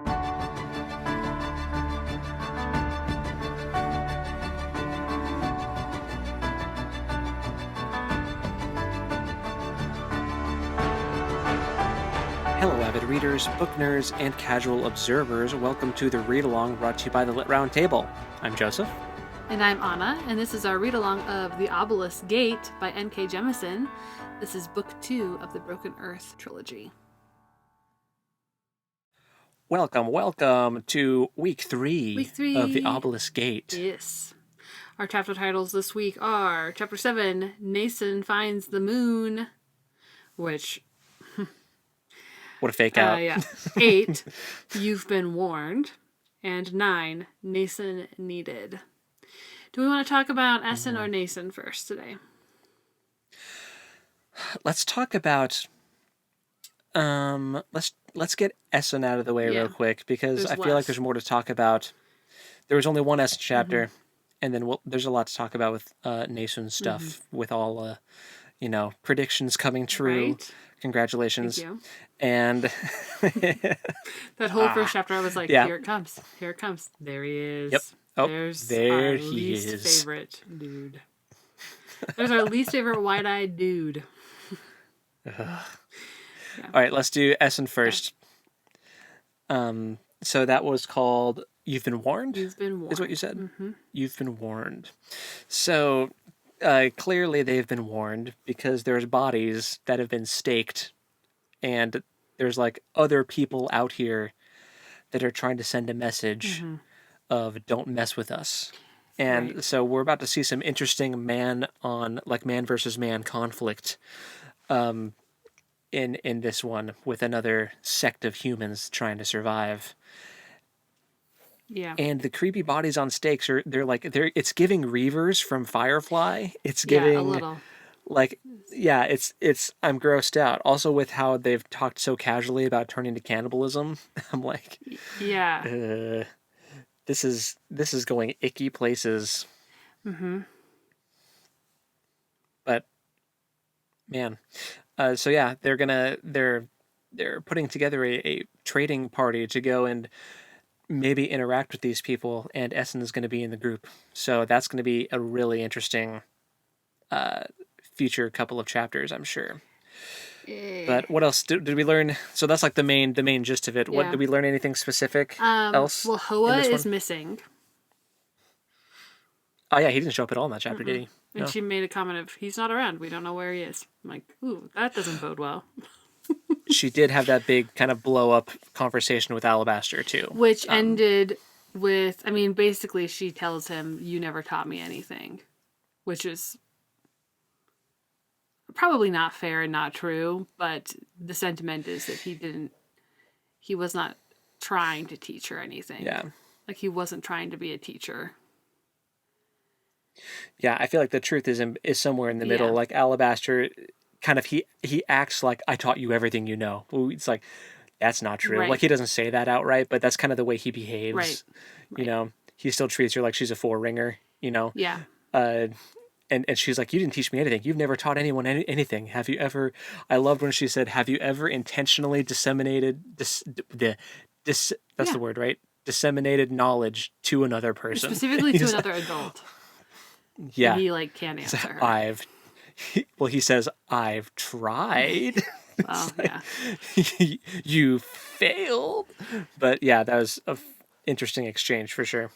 Hello, avid readers, book nerds, and casual observers. Welcome to the read-along brought to you by the Lit Round Table. I'm Joseph. And I'm Anna, and this is our read-along of The Obelisk Gate by N.K. Jemisin. This is Book 2 of the Broken Earth trilogy. Welcome to Week 3 of The Obelisk Gate. Yes. Our chapter titles this week are Chapter 7, Nassun Finds the Moon, which... What a fake out. 8, You've Been Warned, and 9, Nassun Needed. Do we want to talk about Essen or Nassun first today? Let's talk about... Let's get Essen out of the way real quick, because I feel like there's more to talk about. There was only one Essen chapter, and then there's a lot to talk about with Nassun stuff, with all, predictions coming true. Right. Congratulations. Thank you. And that whole first chapter, I was like, here it comes. Here it comes. There he is. Yep. Oh, there our he least is. Favorite dude. There's our least favorite wide-eyed dude. Yeah. All right, let's do Essen first. Okay. So that was called You've Been Warned? You've Been Warned. Is what you said? Mm-hmm. You've been warned. So clearly they've been warned because there's bodies that have been staked, and there's like other people out here that are trying to send a message of don't mess with us. And so we're about to see some interesting man versus man conflict in this one with another sect of humans trying to survive. Yeah. And the creepy bodies on stakes it's giving Reavers from Firefly. It's giving a little. It's I'm grossed out. Also with how they've talked so casually about turning to cannibalism. I'm like, this is going icky places. Mm-hmm. But man, they're putting together a trading party to go and maybe interact with these people, and Essen is going to be in the group. So that's going to be a really interesting future couple of chapters, I'm sure. But what else did we learn? So that's like the main gist of it. Yeah. What did we learn? Anything specific else? Well, Hoa is missing. Oh yeah, he didn't show up at all in that chapter, did he? And she made a comment of, he's not around. We don't know where he is. I'm like, ooh, that doesn't bode well. She did have that big kind of blow up conversation with Alabaster too. Which ended with, basically she tells him, you never taught me anything. Which is probably not fair and not true, but the sentiment is that he was not trying to teach her anything. Yeah. Like he wasn't trying to be a teacher. Yeah, I feel like the truth is somewhere in the middle. Like Alabaster, kind of he acts like I taught you everything you know. It's like that's not true. Right. Like he doesn't say that outright, but that's kind of the way he behaves. Right. You know, he still treats her like she's a four-ringer. You know. Yeah. And she's like, you didn't teach me anything. You've never taught anyone anything. Have you ever? I loved when she said, "Have you ever intentionally disseminated that's the word, right? Disseminated knowledge to another person, specifically to another adult." Yeah. And he can't answer her. He says, I've tried. Well, You failed. But yeah, that was an interesting exchange for sure.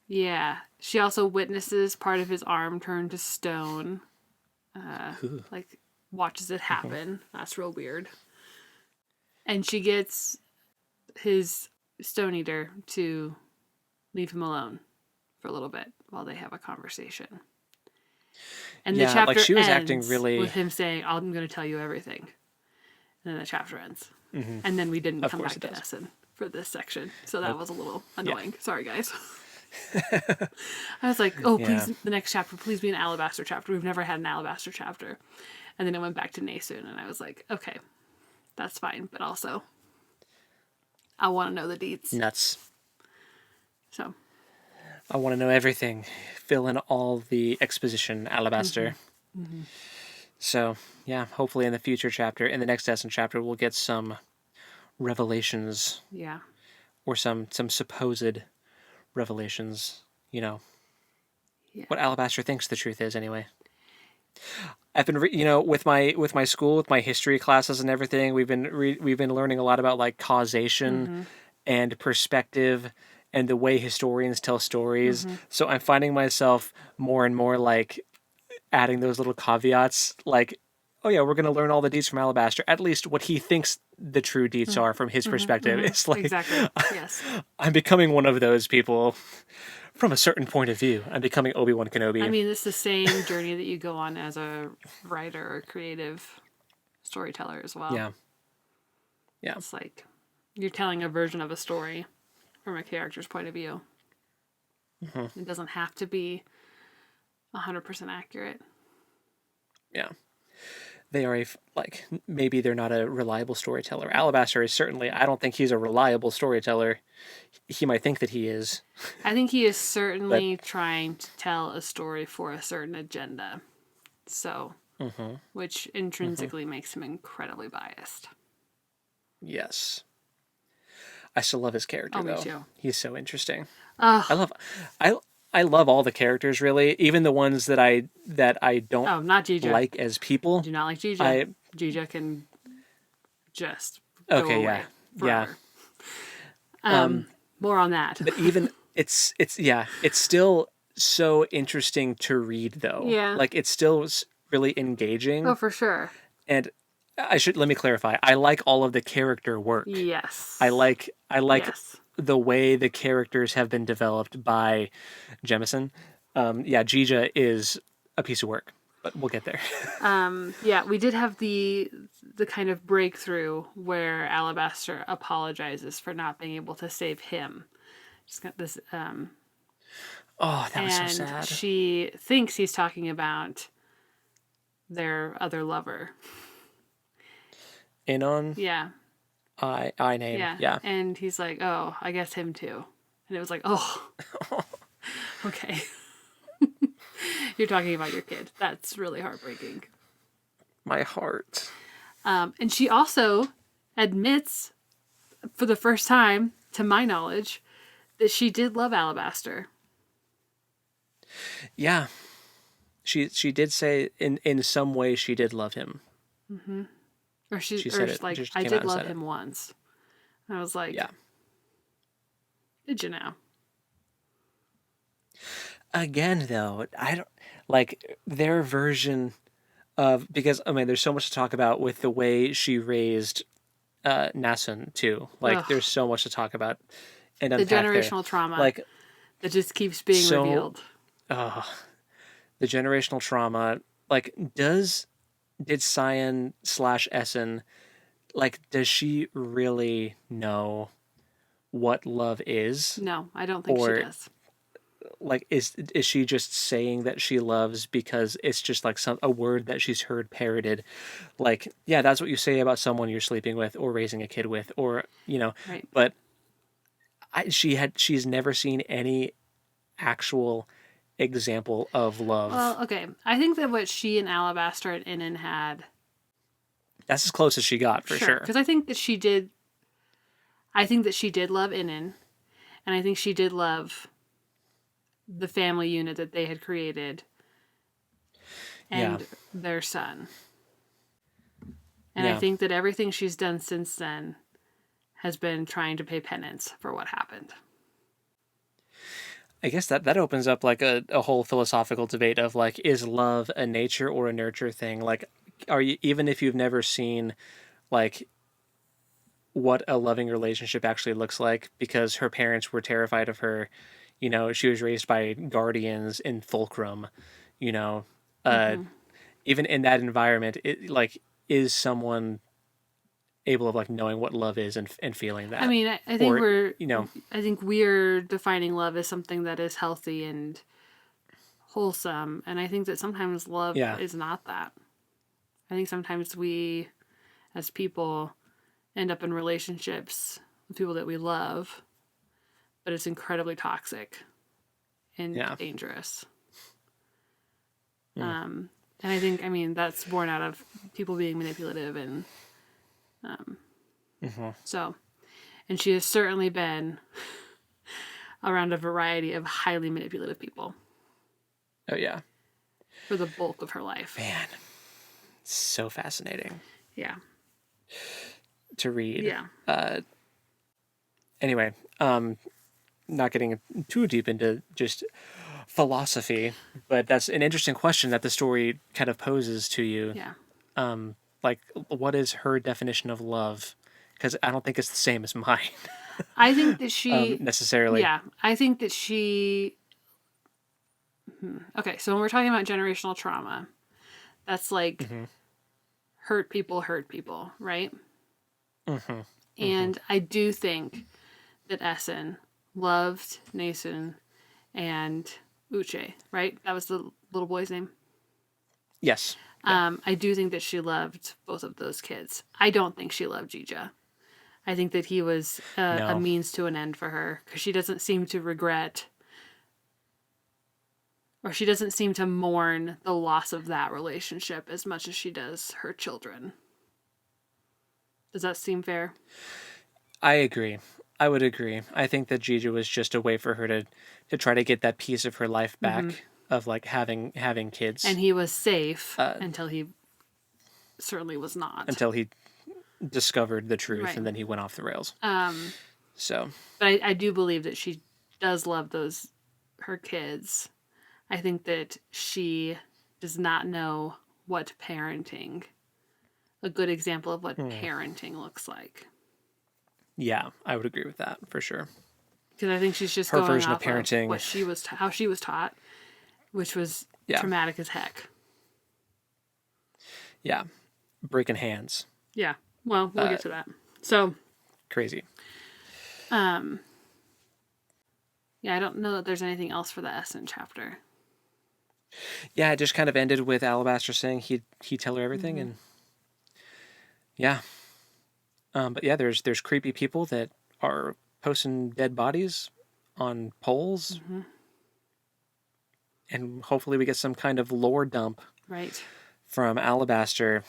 Yeah. She also witnesses part of his arm turn to stone. Watches it happen. That's real weird. And she gets his Stone Eater to leave him alone for a little bit while they have a conversation. And the chapter she was ends acting really with him saying, I'm going to tell you everything. And then the chapter ends. Mm-hmm. And then we didn't come back to Essen for this section. So that was a little annoying. Yeah. Sorry, guys. I was like, please, the next chapter, please be an Alabaster chapter. We've never had an Alabaster chapter. And then it went back to Nassun, and I was like, okay, that's fine. But also, I want to know the deets. Nuts. So... I want to know everything. Fill in all the exposition, Alabaster. Mm-hmm. Mm-hmm. So, yeah, hopefully in the future chapter, in the next Essen chapter, we'll get some revelations. Yeah. or some supposed revelations. Yeah. What Alabaster thinks the truth is, anyway. I've been, with my school, with my history classes and everything, we've been learning a lot about like causation and perspective and the way historians tell stories. So I'm finding myself more and more like adding those little caveats, like, oh yeah, we're going to learn all the deets from Alabaster. At least what he thinks the true deets are from his perspective. It's like, Exactly. Yes. I'm becoming one of those people from a certain point of view. I'm becoming Obi-Wan Kenobi. I mean, it's the same journey that you go on as a writer or creative storyteller as well. Yeah. Yeah. It's like you're telling a version of a story from a character's point of view. It doesn't have to be 100% accurate. Yeah. They are maybe they're not a reliable storyteller. Alabaster is certainly, I don't think he's a reliable storyteller. He might think that he is. I think he is certainly trying to tell a story for a certain agenda. So, which intrinsically makes him incredibly biased. Yes. I still love his character, though. Me too. He's so interesting. I love all the characters, really, even the ones that I don't not Jija. like as people. I do not like Jija. Jija can just go away forever. More on that. But even it's still so interesting to read, though. Yeah. Like it's still really engaging. Oh, for sure. And let me clarify. I like all of the character work. Yes. I like yes. the way the characters have been developed by Jemison. Jija is a piece of work, but we'll get there. We did have the kind of breakthrough where Alabaster apologizes for not being able to save him. She's got this. Oh, that was so sad. And she thinks he's talking about their other lover. Anon? Yeah. I name. Yeah. And he's like, oh, I guess him too. And it was like, oh, okay. You're talking about your kid. That's really heartbreaking. My heart. And she also admits, for the first time, to my knowledge, that she did love Alabaster. Yeah. She did say in some way she did love him. Mm-hmm. Or she said or it. like, Just I came out did and love said him it. once. And I was like, yeah. Did you know? Again, though, I don't like their version of, because I mean, there's so much to talk about with the way she raised Nassun too. Like, Ugh. there's so much to talk about and The unpack generational there. trauma Like, that just keeps being revealed. The generational trauma. Like, did Cyan / Essen, like, does she really know what love is? No, I don't think she does. Like, is she just saying that she loves because it's just like a word that she's heard parroted? Like, yeah, that's what you say about someone you're sleeping with or raising a kid with, or Right. But she's never seen any actual example of love. Well, okay. I think that what she and Alabaster and Inan had, that's as close as she got, for sure. Because I think that she did. I think that she did love Inan, and I think she did love the family unit that they had created and their son. And I think that everything she's done since then has been trying to pay penance for what happened. I guess that opens up like a whole philosophical debate of like, is love a nature or a nurture thing? Like, are you, even if you've never seen like what a loving relationship actually looks like, because her parents were terrified of her, she was raised by guardians in Fulcrum, even in that environment, is someone able of like knowing what love is and feeling that? I mean, I think I think we're defining love as something that is healthy and wholesome, and I think that sometimes love is not that. I think sometimes we, as people, end up in relationships with people that we love, but it's incredibly toxic and dangerous. And I think, that's born out of people being manipulative and so And she has certainly been around a variety of highly manipulative people. Oh, yeah. For the bulk of her life. Man. So fascinating. Yeah. To read. Yeah. Anyway, not getting too deep into just philosophy, but that's an interesting question that the story kind of poses to you. Yeah. Like, what is her definition of love? Because I don't think it's the same as mine. I think that she... necessarily. Yeah. I think that she... Okay, so when we're talking about generational trauma, that's like hurt people, right? Mm-hmm. And I do think that Essen loved Nassun and Uche, right? That was the little boy's name? Yes. Yeah. I do think that she loved both of those kids. I don't think she loved Jija. I think that he was a means to an end for her because she doesn't seem to regret or she doesn't seem to mourn the loss of that relationship as much as she does her children. Does that seem fair? I agree. I would agree. I think that Jija was just a way for her to try to get that piece of her life back of like having kids. And he was safe until he certainly was not. Until he discovered the truth, right. And then he went off the rails. So, but I do believe that she does love her kids. I think that she does not know what parenting, a good example of what parenting looks like. Yeah, I would agree with that for sure. Because I think she's just her going version off of parenting, of what she was, how she was taught, which was traumatic as heck. Yeah, breaking hands. Yeah, well, we'll get to that. So crazy. Yeah, I don't know that there's anything else for the Essen chapter. Yeah, it just kind of ended with Alabaster saying he'd tell her everything, and yeah. But yeah, there's creepy people that are posting dead bodies on poles, and hopefully we get some kind of lore dump right from Alabaster.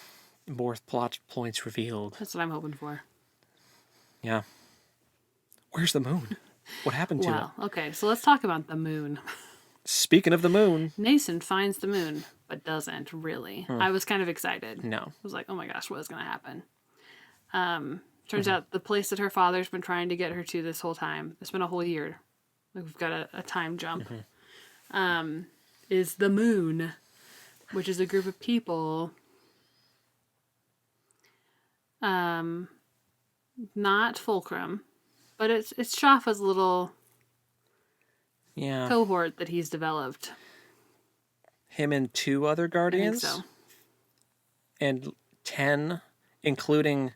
More plot points revealed. That's what I'm hoping for. Yeah. Where's the moon? What happened to it? Well, okay, so let's talk about the moon. Speaking of the moon, Nassun finds the moon, but doesn't really. I was kind of excited. No. I was like, oh my gosh, what is going to happen? Turns out the place that her father's been trying to get her to this whole time, it's been a whole year. Like we've got a time jump. Is the moon, which is a group of people. Not Fulcrum, but it's Shafa's little cohort that he's developed. Him and 2 other guardians? I think so. And 10, including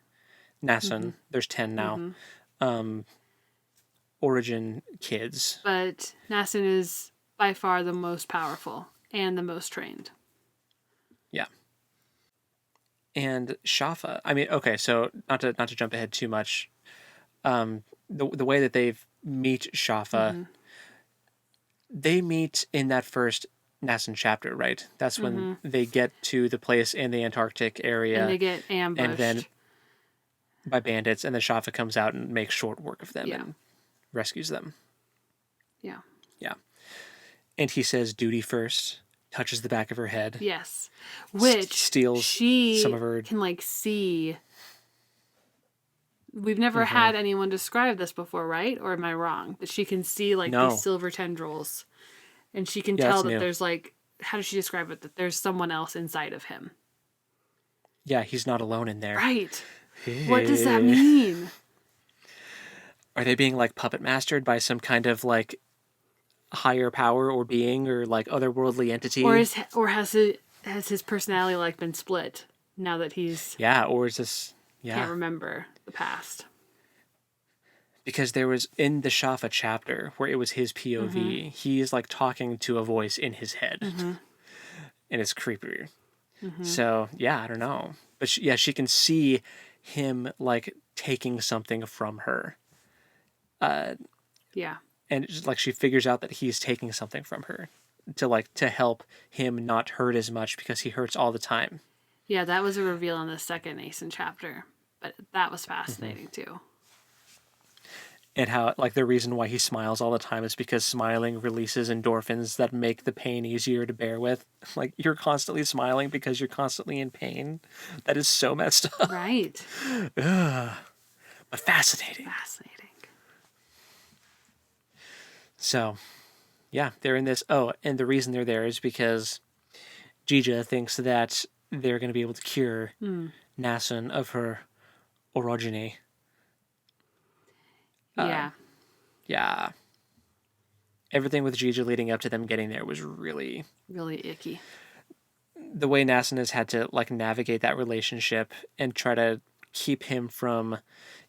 Nassun. There's 10 now. Origin kids. But Nassun is by far the most powerful and the most trained. Yeah. And Shafa, I mean, okay, so not to jump ahead too much, the way that they meet Shafa, they meet in that first Nassun chapter, right? That's when they get to the place in the Antarctic area. And they get ambushed. And then by bandits, and then Shafa comes out and makes short work of them and rescues them. Yeah. Yeah. And he says duty first, touches the back of her head. Yes. Which steals some of her... can like see. We've never had anyone describe this before, right? Or am I wrong? That she can see like these silver tendrils. And she can tell that there's like, how does she describe it? That there's someone else inside of him. Yeah, he's not alone in there. Right. What does that mean? Are they being like puppet mastered by some kind of like higher power or being or like otherworldly entity? Or has his personality like been split now that he's or is this can't remember the past? Because there was in the Shafa chapter where it was his POV, he is like talking to a voice in his head, and it's creepier. So I don't know, but she can see him like taking something from her. And it's just, like she figures out that he's taking something from her to help him not hurt as much because he hurts all the time. Yeah, that was a reveal in the second Essen chapter, but that was fascinating too. and how like the reason why he smiles all the time is because smiling releases endorphins that make the pain easier to bear with. Like you're constantly smiling because you're constantly in pain. That is so messed up. Right. Ugh. But fascinating. Fascinating. So, yeah, they're in this. Oh, and the reason they're there is because Jija thinks that they're going to be able to cure Nassun of her orogeny. Yeah. Yeah. Everything with Jija leading up to them getting there was really icky. The way Nassun has had to like navigate that relationship and try to keep him from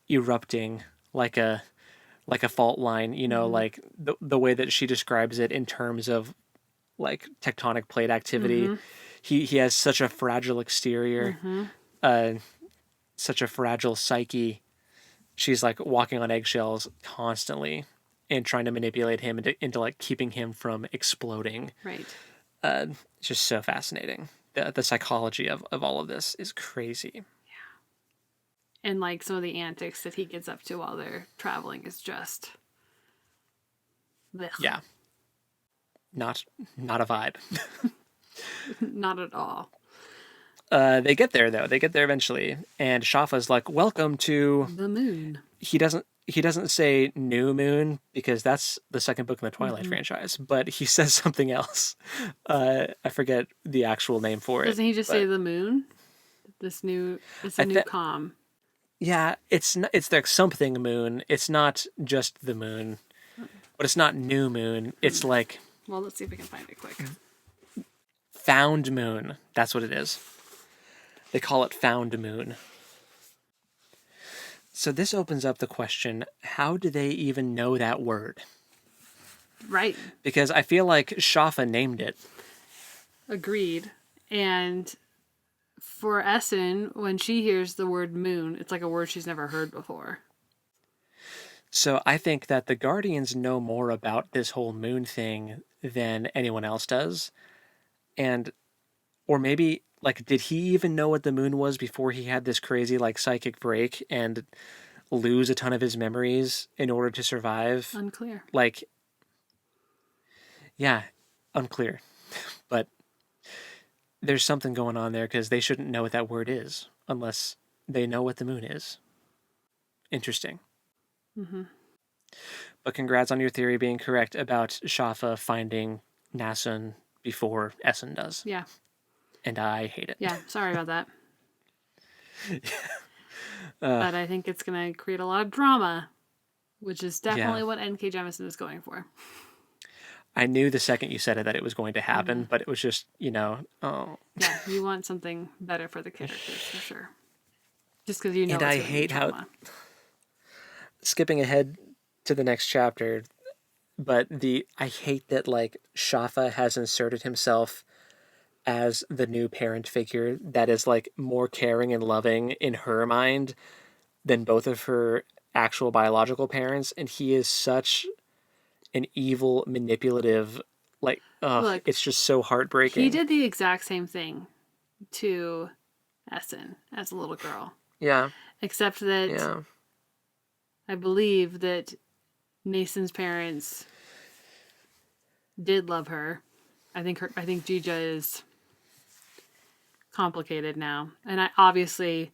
erupting like a fault line, you know, like the way that she describes it in terms of like tectonic plate activity. He has such a fragile exterior, uh, such a fragile psyche. She's like walking on eggshells constantly and trying to manipulate him into like keeping him from exploding. Right. It's just so fascinating. The psychology of all of this is crazy. And like some of the antics that he gets up to while they're traveling is just blech. Yeah. Not a vibe. Not at all. They get there though. They get there eventually, and Shafa's like, "Welcome to the moon." He doesn't say New Moon because that's the second book in the Twilight franchise, but he says something else. I forget the actual name for it. Doesn't he just say the moon? It's a new calm. Yeah, it's like something moon. It's not just the moon, but it's not New Moon. It's like Well, let's see if we can find it quick. Found Moon. That's what it is. They call it Found Moon. So this opens up the question, how do they even know that word? Right. Because I feel like Shafa named it. Agreed. And for Essen, when she hears the word moon, it's like a word she's never heard before. So I think that the Guardians know more about this whole moon thing than anyone else does. Or maybe, like, did he even know what the moon was before he had this crazy, like, psychic break and lose a ton of his memories in order to survive? Unclear. Like, yeah, unclear. But there's something going on there because they shouldn't know what that word is unless they know what the moon is. Interesting. But congrats on your theory being correct about Shafa finding Nassun before Essen does. Yeah. And I hate it. Yeah, sorry about that. But I think it's going to create a lot of drama, which is definitely what N.K. Jemisin is going for. I knew the second you said it that it was going to happen, but it was just, oh. Yeah, you want something better for the characters, for sure. Just because you know and it's I gonna hate be how, drama. skipping ahead to the next chapter, but I hate that, like, Shafa has inserted himself as the new parent figure that is like more caring and loving in her mind than both of her actual biological parents, and he is such an evil, manipulative, like, Look, it's just so heartbreaking. He did the exact same thing to Essen as a little girl. Yeah. Except that I believe that Nason's parents did love her. I think Jija is complicated now, and obviously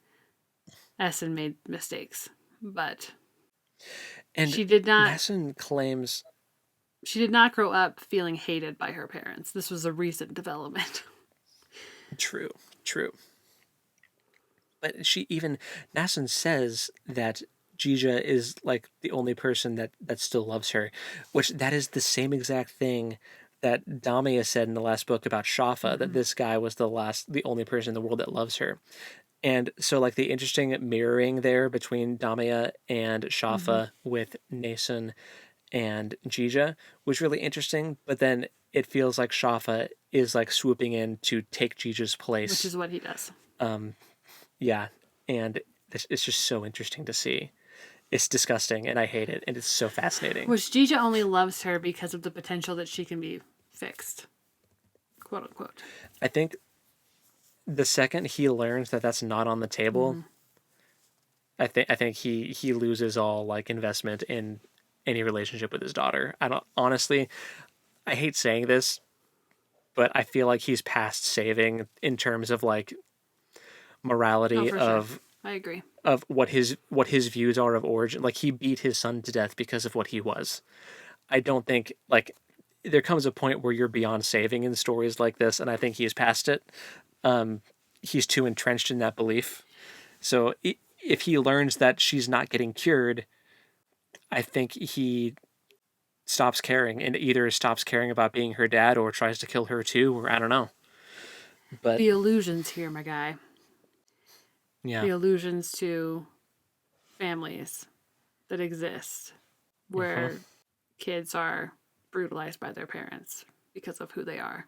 Essen made mistakes, but she did not. Nassun claims she did not grow up feeling hated by her parents. This was a recent development. True. But Nassun says that Jija is like the only person that still loves her, which that is the same exact thing that Damia said in the last book about Shafa, that this guy was the only person in the world that loves her. And so, like, the interesting mirroring there between Damia and Shafa with Nassun and Jija was really interesting, but then it feels like Shafa is like swooping in to take Jija's place. Which is what he does. Yeah, and it's just so interesting to see. It's disgusting, and I hate it, and it's so fascinating. Which Jija only loves her because of the potential that she can be fixed, quote unquote. I think the second he learns that that's not on the table, I think he loses all like investment in any relationship with his daughter. I don't honestly. I hate saying this, but I feel like he's past saving in terms of like No, morality for sure. I agree. of what his views are of origin. Like he beat his son to death because of what he was. I don't think like there comes a point where you're beyond saving in stories like this, and I think he's past it. He's too entrenched in that belief. So if he learns that she's not getting cured, I think he stops caring and either stops caring about being her dad or tries to kill her too, or I don't know. But The illusions here, my guy. yeah, The illusions to families that exist where kids are brutalized by their parents because of who they are.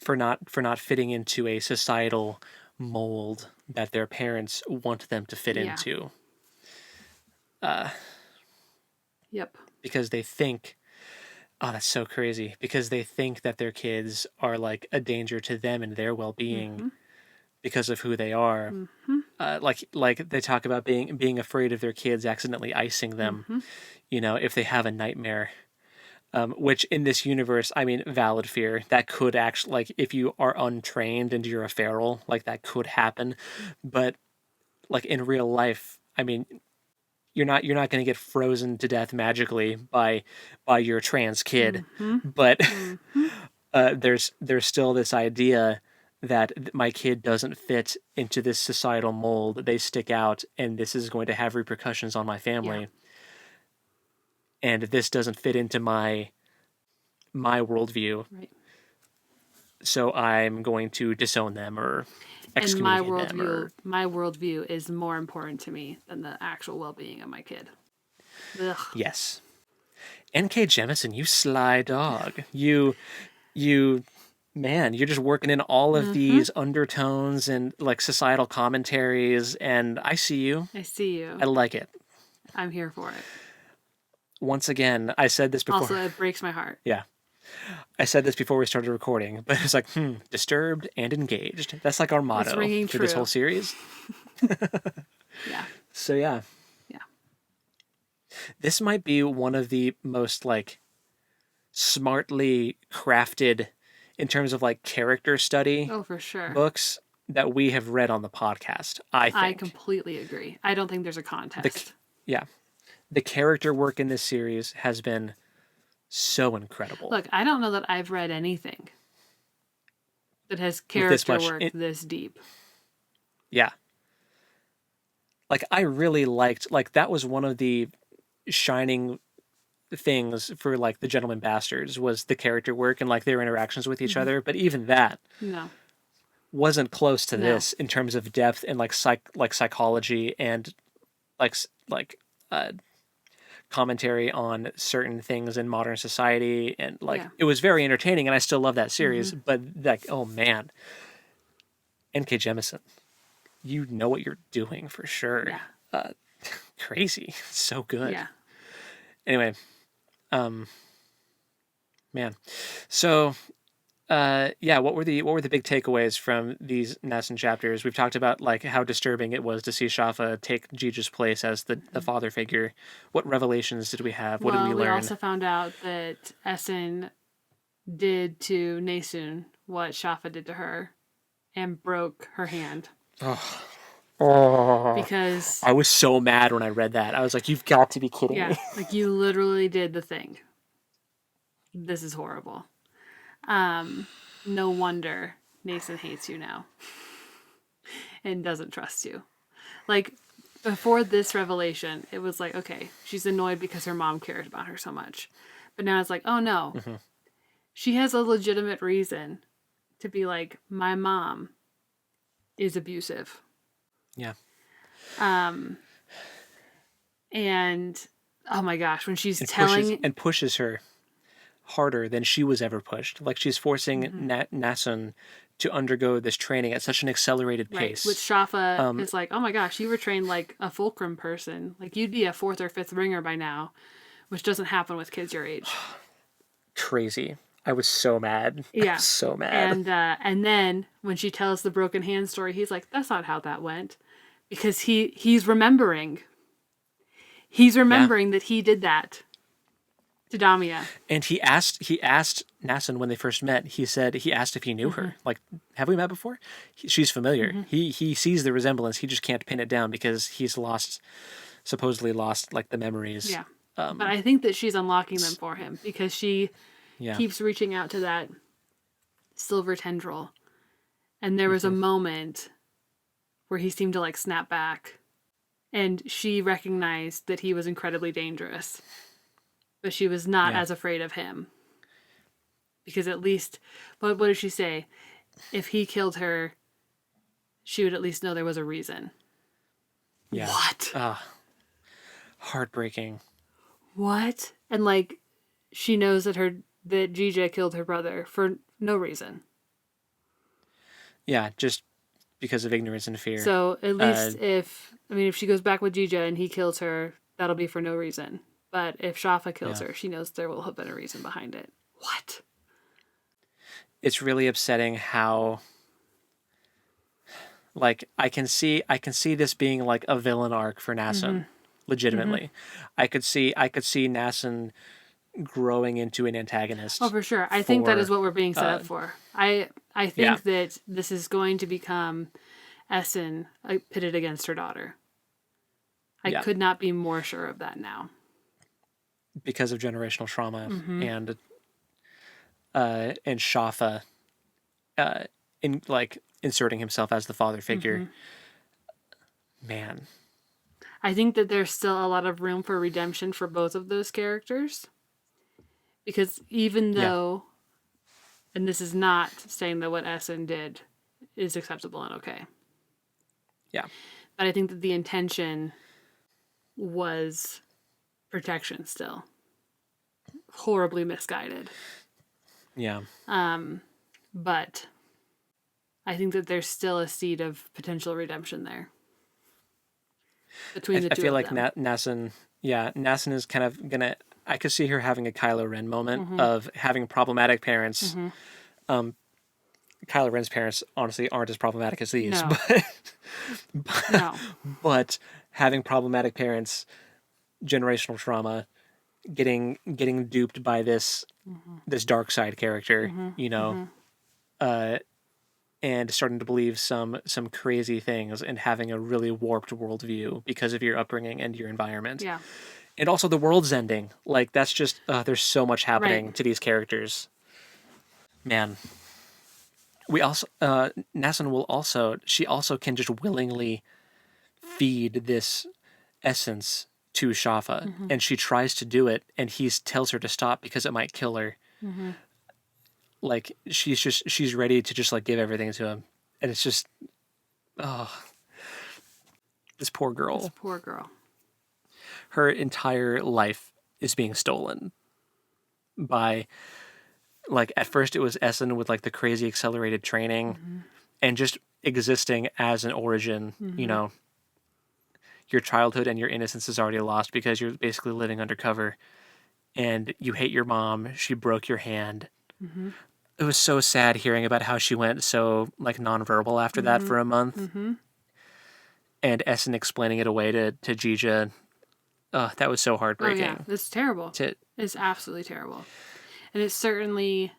for not fitting into a societal mold that their parents want them to fit into. Yep. Because they think, oh, that's so crazy. Because they think that their kids are like a danger to them and their well-being because of who they are. Like they talk about being afraid of their kids accidentally icing them. You know, if they have a nightmare. Which in this universe, I mean, valid fear that could actually, like, if you are untrained and you're a feral, like that could happen. But like in real life, I mean, you're not going to get frozen to death magically by your trans kid. But there's still this idea that my kid doesn't fit into this societal mold. They stick out, and this is going to have repercussions on my family. Yeah. And this doesn't fit into my worldview. Right. So I'm going to disown them or And excommunicate them. Or... my worldview is more important to me than the actual well-being of my kid. Ugh. Yes. N.K. Jemisin, you sly dog. You, man, you're just working in all of these undertones and like societal commentaries, and I see you. I see you. I like it. I'm here for it. Once again, I said this before. Also, it breaks my heart. Yeah. I said this before we started recording, but it's like, disturbed and engaged. That's like our motto for this whole series. Yeah. So yeah. Yeah. This might be one of the most like smartly crafted in terms of like character study for sure. books that we have read on the podcast. I think. I completely agree. I don't think there's a contest. The character work in this series has been so incredible. Look, I don't know that I've read anything that has character work this deep. Yeah. Like I really liked, like that was one of the shining things for like the Gentleman Bastards was the character work and like their interactions with each other. But even that wasn't close to this in terms of depth and like psychology and like commentary on certain things in modern society, and like it was very entertaining, and I still love that series. But like, oh man, N.K. Jemisin, you know what you're doing for sure. Crazy, so good. Yeah. Anyway, man, so what were the big takeaways from these Nassun chapters? We've talked about like how disturbing it was to see Shafa take Gija's place as the father figure. What revelations did we have? What did we learn? We also found out that Essen did to Nassun what Shafa did to her and broke her hand. Because I was so mad when I read that. I was like, you've got to be kidding me. Like you literally did the thing. This is horrible. No wonder Nassun hates you now and doesn't trust you. Like before this revelation, it was like, okay, she's annoyed because her mom cares about her so much. But now it's like, oh no, she has a legitimate reason to be like, my mom is abusive. Yeah. And oh my gosh, when she's pushes her harder than she was ever pushed. Like she's forcing Nassun to undergo this training at such an accelerated pace. Which Shafa is like, oh my gosh, you were trained like a fulcrum person. Like you'd be a 4th or 5th ringer by now, which doesn't happen with kids your age. Crazy. I was so mad. Yeah. So mad. And then when she tells the broken hand story, he's like, that's not how that went. Because he's remembering. He's remembering that he did that to Damia. And he asked Nassun when they first met. He asked if he knew her. Like, have we met before? She's familiar. He sees the resemblance. He just can't pin it down because he's supposedly lost like the memories. Yeah. But I think that she's unlocking them for him because she keeps reaching out to that silver tendril. And there was a moment where he seemed to like snap back, and she recognized that he was incredibly dangerous, but she was not as afraid of him. Because at least, what did she say? If he killed her, she would at least know there was a reason. Yeah. What? Heartbreaking. What? And like, she knows that Jija killed her brother for no reason. Yeah, just because of ignorance and fear. So at least if she goes back with Jija and he kills her, that'll be for no reason. But if Shafa kills her, she knows there will have been a reason behind it. What? It's really upsetting how, like, I can see this being like a villain arc for Nassun, legitimately. I could see Nassun growing into an antagonist. Oh, for sure. I think that is what we're being set up for. I think that this is going to become Essen pitted against her daughter. I could not be more sure of that now. Because of generational trauma and Shafa inserting himself as the father figure. Man. I think that there's still a lot of room for redemption for both of those characters. Because even though, and this is not saying that what Essen did is acceptable and okay. Yeah. But I think that the intention was protection still. Horribly misguided. Yeah. But I think that there's still a seed of potential redemption there. Between the two of them. Nassun is kind of gonna, I could see her having a Kylo Ren moment of having problematic parents. Kylo Ren's parents honestly aren't as problematic as these, but having problematic parents, generational trauma, getting duped by this dark side character, and starting to believe some crazy things and having a really warped worldview because of your upbringing and your environment. Yeah. And also the world's ending. Like, that's just, there's so much happening to these characters. Man. We also, Nassun she also can just willingly feed this essence to Shafa. And she tries to do it, and he tells her to stop because it might kill her. Like, she's ready to just, like, give everything to him. And it's just, this poor girl. This poor girl. Her entire life is being stolen by, like, at first it was Essen with, like, the crazy accelerated training and just existing as an origin, your childhood and your innocence is already lost because you're basically living undercover and you hate your mom. She broke your hand. It was so sad hearing about how she went so, like, nonverbal after that for a month. And Essen explaining it away to Jija. That was so heartbreaking. Oh, yeah. It's terrible. It's absolutely terrible. And it certainly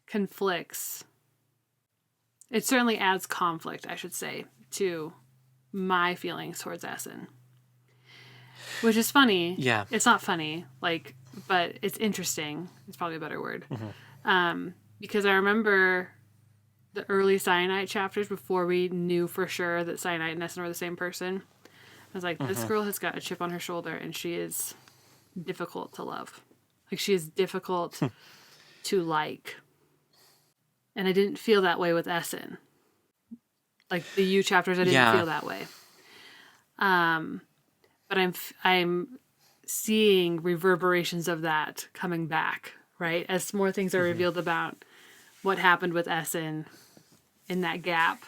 conflicts. It certainly adds conflict, I should say, to my feelings towards Essen. Which is funny. Yeah. It's not funny, but it's interesting. It's probably a better word. Because I remember the early Cyanide chapters before we knew for sure that Cyanide and Essen were the same person. I was like, this girl has got a chip on her shoulder and she is difficult to love. Like, she is difficult to like. And I didn't feel that way with Essen. Like, the U chapters, I didn't feel that way. But I'm seeing reverberations of that coming back, right? As more things are revealed about what happened with Essen in that gap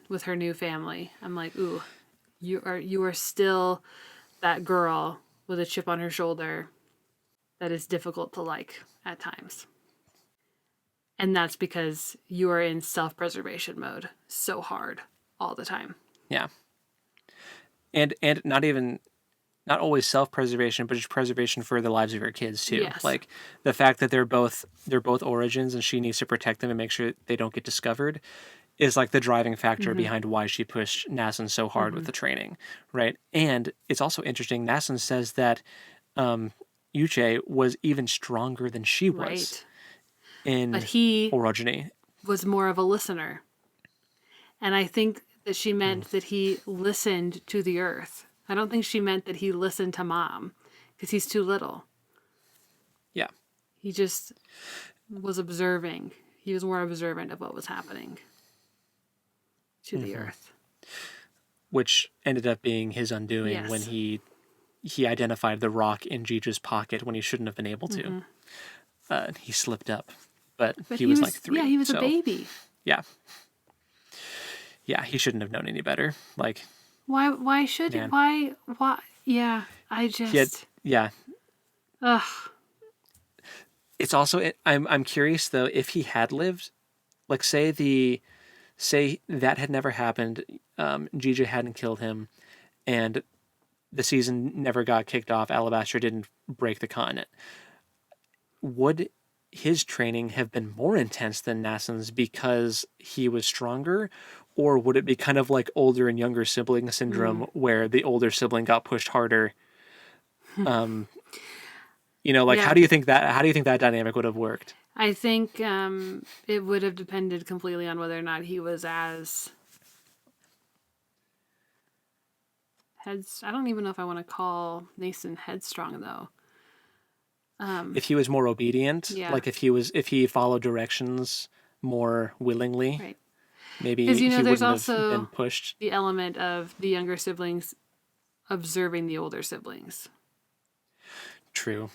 with her new family. I'm like, ooh, you are still that girl with a chip on her shoulder that is difficult to like at times. And that's because you are in self-preservation mode so hard all the time. Yeah. and not always self-preservation, but just preservation for the lives of your kids too. Yes. Like the fact that they're both origins and she needs to protect them and make sure they don't get discovered is like the driving factor behind why she pushed Nassun so hard with the training, right? And it's also interesting, Nassun says that Yuche was even stronger than she was in but he orogeny. Was more of a listener. And I think that she meant that he listened to the earth. I don't think she meant that he listened to mom, because he's too little. Yeah. He just was observing. He was more observant of what was happening to the earth. Which ended up being his undoing when he identified the rock in Gigi's pocket when he shouldn't have been able to. He slipped up. But he was like 3. Yeah, he was a baby. Yeah. Yeah, he shouldn't have known any better. Like, why should man. why yeah, I just yeah. Ugh. It's also I'm curious though, if he had lived, like say that had never happened, Gigi hadn't killed him, and the season never got kicked off, Alabaster didn't break the continent. Would his training have been more intense than Nassun's because he was stronger, or would it be kind of like older and younger sibling syndrome where the older sibling got pushed harder? You know, like how do you think that dynamic would have worked? I think it would have depended completely on whether or not he was as I don't even know if I want to call Nassun headstrong though. If he was more obedient, like if he followed directions more willingly, right. Maybe because he there's wouldn't also have been pushed. The element of the younger siblings observing the older siblings. True.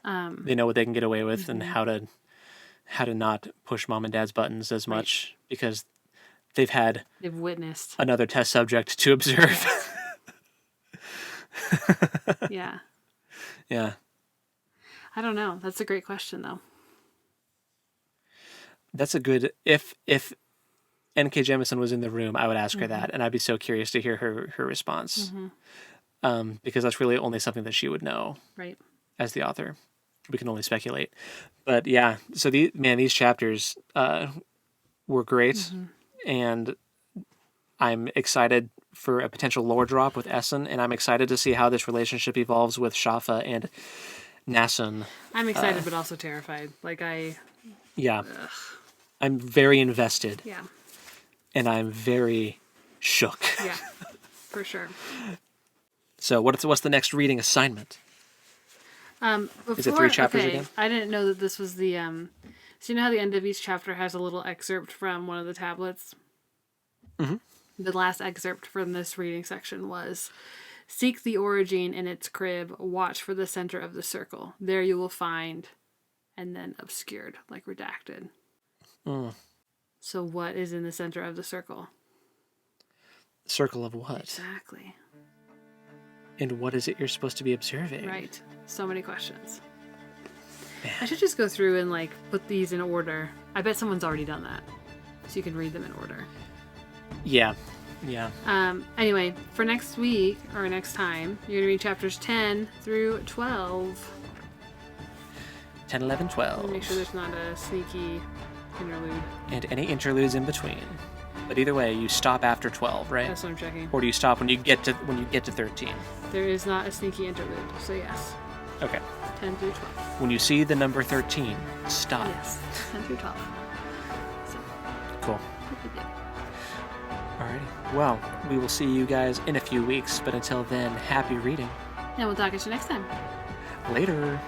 They know what they can get away with and how to not push mom and dad's buttons as much because they've witnessed another test subject to observe. Yeah. Yeah. I don't know. That's a great question though. That's a good if N.K. Jemisin was in the room, I would ask her that, and I'd be so curious to hear her response. Because that's really only something that she would know. Right. As the author. We can only speculate. But yeah, so these chapters were great, and I'm excited for a potential lore drop with Essen, and I'm excited to see how this relationship evolves with Shafa and Nassun. I'm excited but also terrified. Yeah. I'm very invested. Yeah. And I'm very shook. Yeah, for sure. So what's the next reading assignment? Is it 3 chapters again? I didn't know that this was the so you know how the end of each chapter has a little excerpt from one of the tablets? The last excerpt from this reading section was, "Seek the origin in its crib, watch for the center of the circle. There you will find," and then obscured, like redacted. So what is in the center of the circle? Circle of what? Exactly. And what is it you're supposed to be observing? Right. So many questions. Man. I should just go through and put these in order. I bet someone's already done that. So you can read them in order. Yeah. Yeah. Anyway, for next week, or next time, you're going to read chapters 10 through 12. 10, 11, 12. Make sure there's not a sneaky interlude. And any interludes in between. But either way, you stop after 12, right? That's what I'm checking. Or do you stop when you get to 13? There is not a sneaky interlude, so yes. Okay. 10 through 12. When you see the number 13, stop. Yes, 10 through 12. So, cool. what we did. Alrighty. Well, we will see you guys in a few weeks, but until then, happy reading. And we'll talk at you next time. Later.